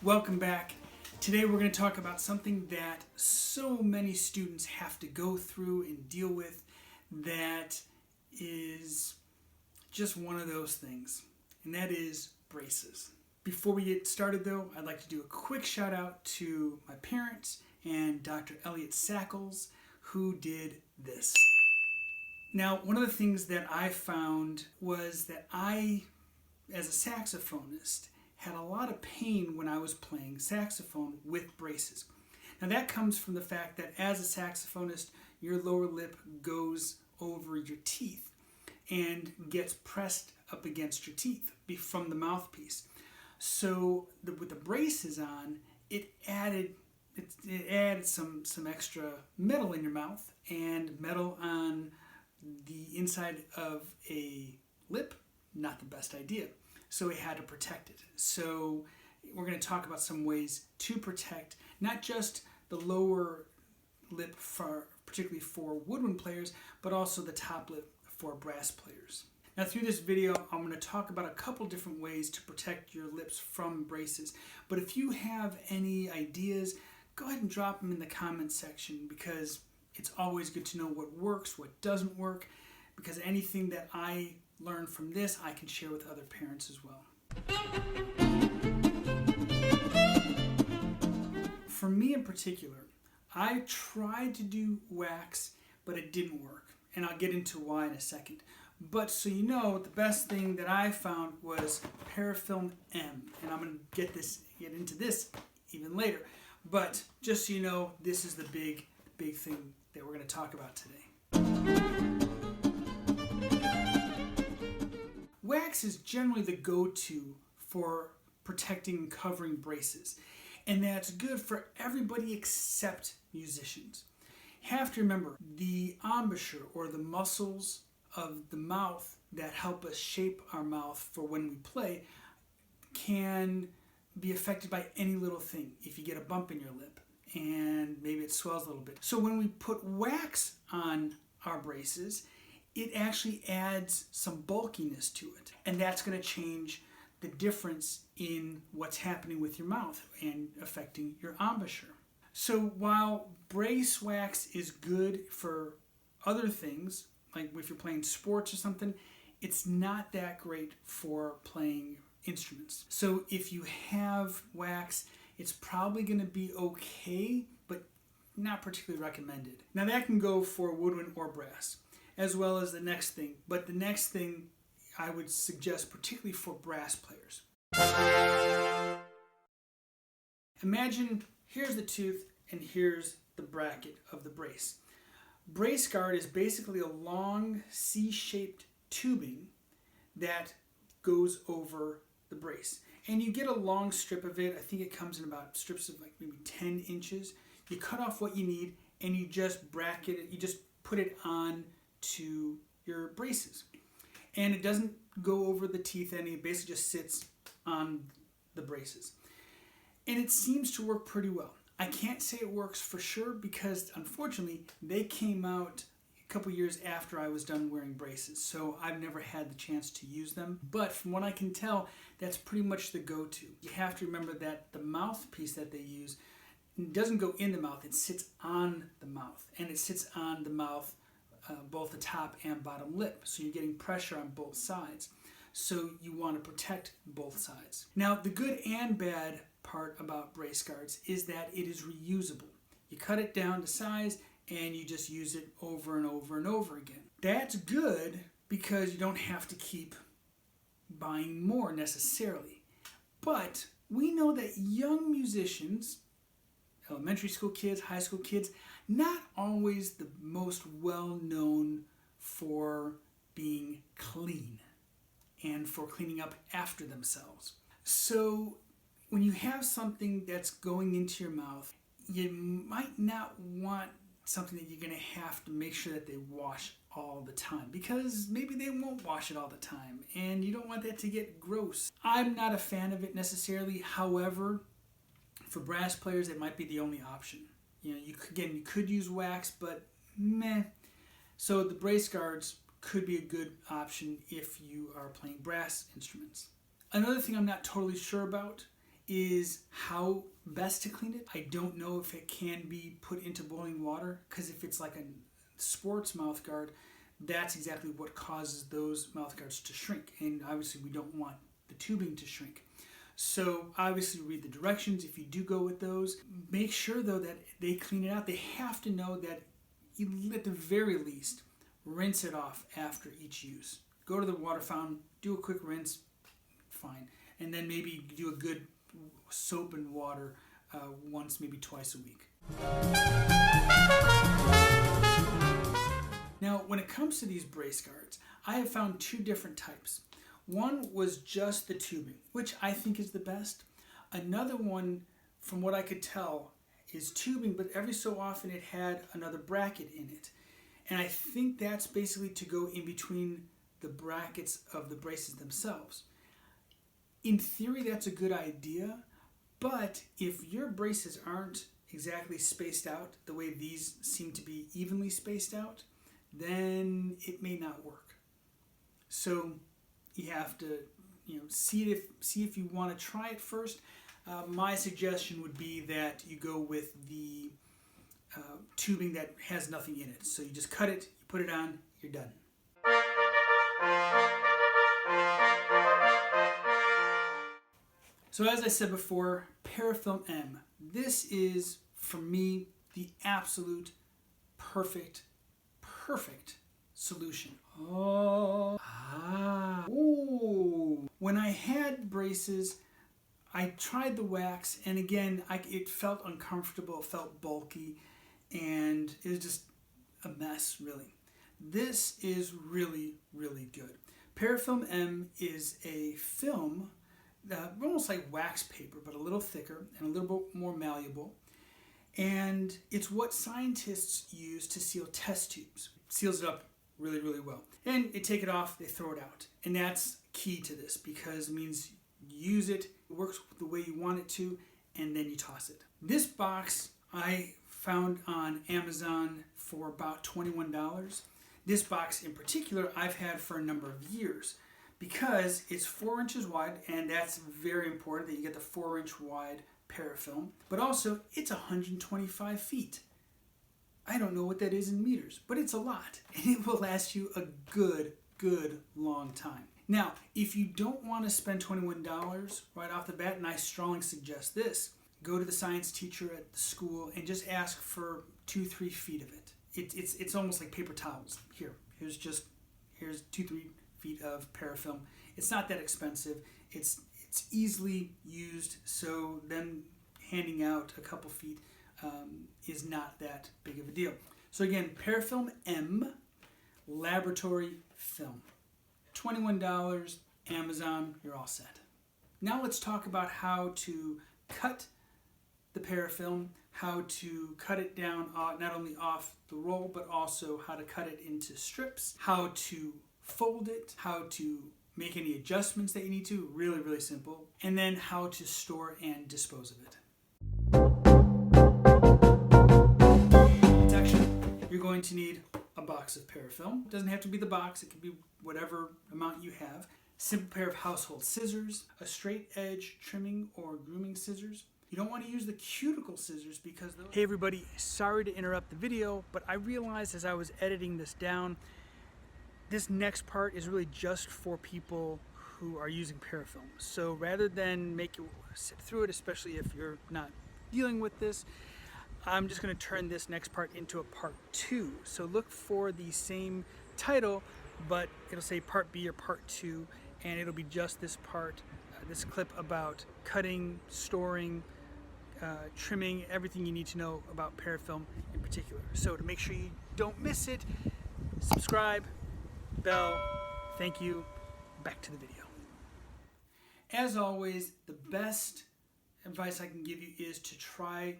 Welcome back. Today we're going to talk about something that so many students have to go through and deal with that is just one of those things, and that is braces. Before we get started though, I'd like to do a quick shout out to my parents and Dr. Elliot Sackles, who did this. Now, one of the things that I found was that I, as a saxophonist, had a lot of pain when I was playing saxophone with braces. Now that comes from the fact that as a saxophonist, your lower lip goes over your teeth and gets pressed up against your teeth from the mouthpiece. So with the braces on, it added some extra metal in your mouth, and metal on the inside of a lip, not the best idea. So we had to protect it. So we're going to talk about some ways to protect not just the lower lip, particularly for woodwind players, but also the top lip for brass players. Now through this video, I'm going to talk about a couple different ways to protect your lips from braces. But if you have any ideas, go ahead and drop them in the comments section, because it's always good to know what works, what doesn't work, because anything that I learn from this, I can share with other parents as well. For me in particular, I tried to do wax, but it didn't work. And I'll get into why in a second. But so you know, the best thing that I found was ParafilmM. And I'm going to get into this even later. But just so you know, this is the big thing that we're going to talk about today. Wax is generally the go-to for protecting and covering braces, and that's good for everybody except musicians. You have to remember, the embouchure, or the muscles of the mouth that help us shape our mouth for when we play, can be affected by any little thing. If you get a bump in your lip and maybe it swells a little bit. So when we put wax on our braces, it actually adds some bulkiness to it, and that's going to change the difference in what's happening with your mouth and affecting your embouchure. So while brace wax is good for other things, like if you're playing sports or something, it's not that great for playing instruments. So if you have wax, it's probably going to be okay, but not particularly recommended. Now that can go for woodwind or brass, as well as the next thing. But the next thing I would suggest, particularly for brass players. Imagine here's the tooth and here's the bracket of the brace. Brace guard is basically a long C-shaped tubing that goes over the brace. And you get a long strip of it. I think it comes in about strips of like maybe 10 inches. You cut off what you need and you just bracket it. You just put it on to your braces, and it doesn't go over the teeth any. It basically just sits on the braces, and it seems to work pretty well. I can't say it works for sure, because unfortunately they came out a couple years after I was done wearing braces, so I've never had the chance to use them. But from what I can tell, that's pretty much the go-to. You have to remember that the mouthpiece that they use doesn't go in the mouth, it sits on the mouth, and it sits on the mouth both the top and bottom lip, so you're getting pressure on both sides. So you want to protect both sides. Now the good and bad part about brace guards is that it is reusable. You cut it down to size and you just use it over and over and over again. That's good because you don't have to keep buying more necessarily. But we know that young musicians, elementary school kids, high school kids, not always the most well known for being clean and for cleaning up after themselves. So when you have something that's going into your mouth, you might not want something that you're going to have to make sure that they wash all the time, because maybe they won't wash it all the time and you don't want that to get gross. I'm not a fan of it necessarily. However, for brass players, it might be the only option. You know, you could use wax, but meh. So the brace guards could be a good option if you are playing brass instruments. Another thing I'm not totally sure about is how best to clean it. I don't know if it can be put into boiling water, because if it's like a sports mouth guard, that's exactly what causes those mouth guards to shrink, and obviously we don't want the tubing to shrink. So obviously read the directions if you do go with those. Make sure though that they clean it out. They have to know that you, at the very least, rinse it off after each use. Go to the water fountain, do a quick rinse, fine, and then maybe do a good soap and water once, maybe twice a week. Now, when it comes to these brace guards, I have found two different types. One was just the tubing, which I think is the best. Another one, from what I could tell, is tubing, but every so often it had another bracket in it. And I think that's basically to go in between the brackets of the braces themselves. In theory, that's a good idea, but if your braces aren't exactly spaced out the way these seem to be evenly spaced out, then it may not work. So you have to, see if you want to try it first. My suggestion would be that you go with the tubing that has nothing in it. So you just cut it, you put it on, you're done. So as I said before, ParafilmM. This is, for me, the absolute perfect solution. When I had braces, I tried the wax, and again, it felt uncomfortable, it felt bulky, and it was just a mess, really. This is really, really good. ParafilmM is a film, almost like wax paper, but a little thicker and a little bit more malleable. And it's what scientists use to seal test tubes. It seals it up really, really well. And they take it off, they throw it out. And that's key to this, because it means you use it, it works the way you want it to, and then you toss it. This box I found on Amazon for about $21. This box in particular I've had for a number of years, because it's 4 inches wide, and that's very important that you get the 4-inch wide parafilm, but also it's 125 feet. I don't know what that is in meters, but it's a lot, and it will last you a good long time. Now, if you don't want to spend $21 right off the bat, and I strongly suggest this, go to the science teacher at the school and just ask for 2-3 feet of it. It's almost like paper towels. Here's 2-3 feet of parafilm. It's not that expensive. It's easily used, so them handing out a couple feet is not that big of a deal. So again, ParafilmM laboratory film. $21, Amazon, you're all set. Now let's talk about how to cut the parafilm, how to cut it down not only off the roll, but also how to cut it into strips, how to fold it, how to make any adjustments that you need to, really, really simple, and then how to store and dispose of it. Protection, you're going to need a box of parafilm. It doesn't have to be the box, it can be whatever amount you have. Simple pair of household scissors, a straight edge trimming or grooming scissors. You don't want to use the cuticle scissors because those... Hey everybody, sorry to interrupt the video, but I realized as I was editing this down, this next part is really just for people who are using parafilm. So rather than make you sit through it, especially if you're not dealing with this, I'm just going to turn this next part into a part 2. So look for the same title, but it'll say part B or part 2, and it'll be just this part, this clip about cutting, storing, trimming, everything you need to know about parafilm in particular. So to make sure you don't miss it, subscribe, bell, thank you, back to the video. As always, the best advice I can give you is to try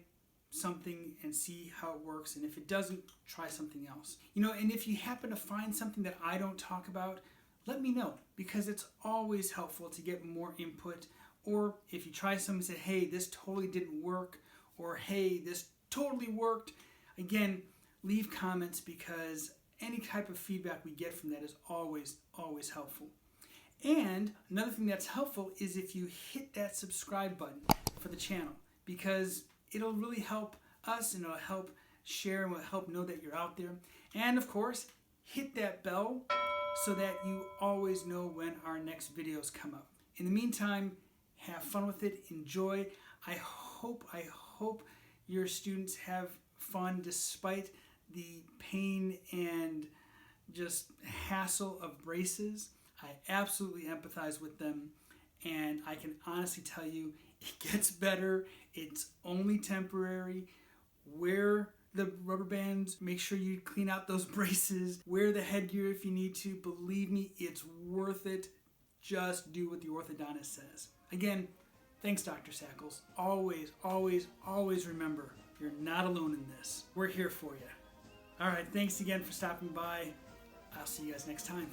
something and see how it works, and if it doesn't, try something else. And if you happen to find something that I don't talk about, let me know, because it's always helpful to get more input. Or if you try something and say, hey, this totally didn't work, or hey, this totally worked, again, leave comments, because any type of feedback we get from that is always helpful. And another thing that's helpful is if you hit that subscribe button. for the channel, because it'll really help us and it'll help share and will help know that you're out there. And of course, hit that bell so that you always know when our next videos come up. In the meantime, have fun with it, enjoy. I hope your students have fun despite the pain and just hassle of braces. I absolutely empathize with them, and I can honestly tell you it gets better. It's only temporary. Wear the rubber bands, make sure you clean out those braces, wear the headgear if you need to. Believe me, it's worth it. Just do what the orthodontist says. Again, thanks, Dr. Sackles. Always, always, always remember, you're not alone in this. We're here for you. All right, thanks again for stopping by. I'll see you guys next time.